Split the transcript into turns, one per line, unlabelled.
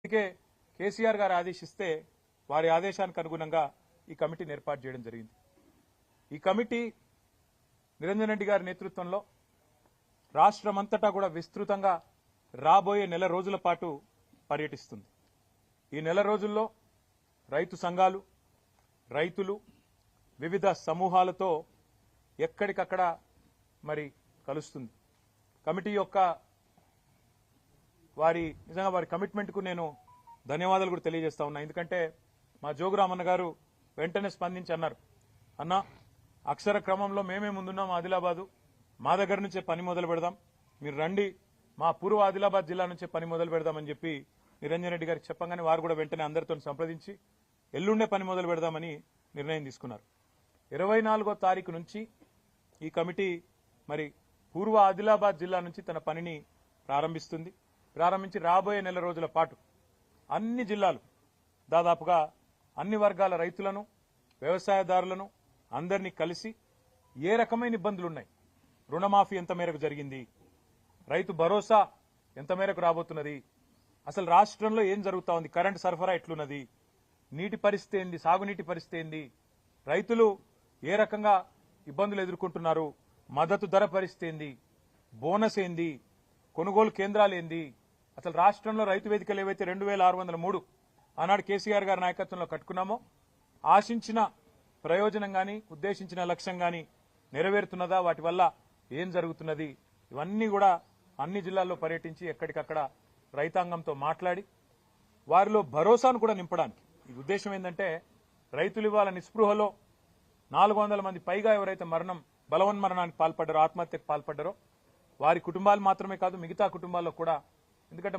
అందుకే కేసీఆర్ గారు ఆదేశిస్తే వారి ఆదేశానికి అనుగుణంగా ఈ కమిటీని ఏర్పాటు చేయడం జరిగింది. ఈ కమిటీ నిరంజన్ రెడ్డి గారి నేతృత్వంలో రాష్ట్రమంతటా కూడా విస్తృతంగా రాబోయే నెల రోజుల పాటు పర్యటిస్తుంది. ఈ నెల రోజుల్లో రైతు సంఘాలు, రైతులు, వివిధ సమూహాలతో ఎక్కడికక్కడ మరి కలుస్తుంది. కమిటీ యొక్క నిజంగా వారి కమిట్మెంట్కు నేను ధన్యవాదాలు కూడా తెలియజేస్తా ఉన్నా. ఎందుకంటే మా జోగురామన్న గారు వెంటనే స్పందించి అన్నారు, అన్న అక్షర క్రమంలో మేమే ముందున్నాం ఆదిలాబాదు, మా దగ్గర నుంచే పని మొదలు పెడదాం, మీరు రండి, మా పూర్వ ఆదిలాబాద్ జిల్లా నుంచే పని మొదలు పెడదామని చెప్పి నిరంజన్ రెడ్డి గారికి చెప్పగానే వారు కూడా వెంటనే అందరితో సంప్రదించి ఎల్లుండే పని మొదలు పెడదామని నిర్ణయం తీసుకున్నారు. 24వ తారీఖు నుంచి ఈ కమిటీ మరి పూర్వ ఆదిలాబాద్ జిల్లా నుంచి తన పనిని ప్రారంభించి రాబోయే నెల రోజుల పాటు అన్ని జిల్లాలు దాదాపుగా అన్ని వర్గాల రైతులను, వ్యవసాయదారులను అందరినీ కలిసి ఏ రకమైన ఇబ్బందులున్నాయి, రుణమాఫీ ఎంత మేరకు జరిగింది, రైతు భరోసా ఎంత మేరకు రాబోతున్నది, అసలు రాష్ట్రంలో ఏం జరుగుతా ఉంది, కరెంటు సరఫరా ఎట్లున్నది, నీటి పరిస్థితి ఏంది, సాగునీటి పరిస్థితి ఏంది, రైతులు ఏ రకంగా ఇబ్బందులు ఎదుర్కొంటున్నారు, మద్దతు ధర పరిస్థితి ఏంది, బోనస్ ఏంది, కొనుగోలు కేంద్రాలు ఏంది, అసలు రాష్ట్రంలో రైతు వేదికలు ఏవైతే 2603 ఆనాడు కేసీఆర్ గారి నాయకత్వంలో కట్టుకున్నామో ఆశించిన ప్రయోజనం గాని ఉద్దేశించిన లక్ష్యం గాని నెరవేరుతున్నదా, వాటి వల్ల ఏం జరుగుతున్నది, ఇవన్నీ కూడా అన్ని జిల్లాల్లో పర్యటించి ఎక్కడికక్కడ రైతాంగంతో మాట్లాడి వారిలో భరోసాను కూడా నింపడానికి. ఈ ఉద్దేశం ఏంటంటే రైతులు ఇవాళ నిస్పృహలో 400 మంది పైగా ఎవరైతే బలవన్మరణానికి పాల్పడ్డారో, ఆత్మహత్యకు పాల్పడ్డారో వారి కుటుంబాలు మాత్రమే కాదు మిగతా కుటుంబాల్లో కూడా, ఎందుకంటే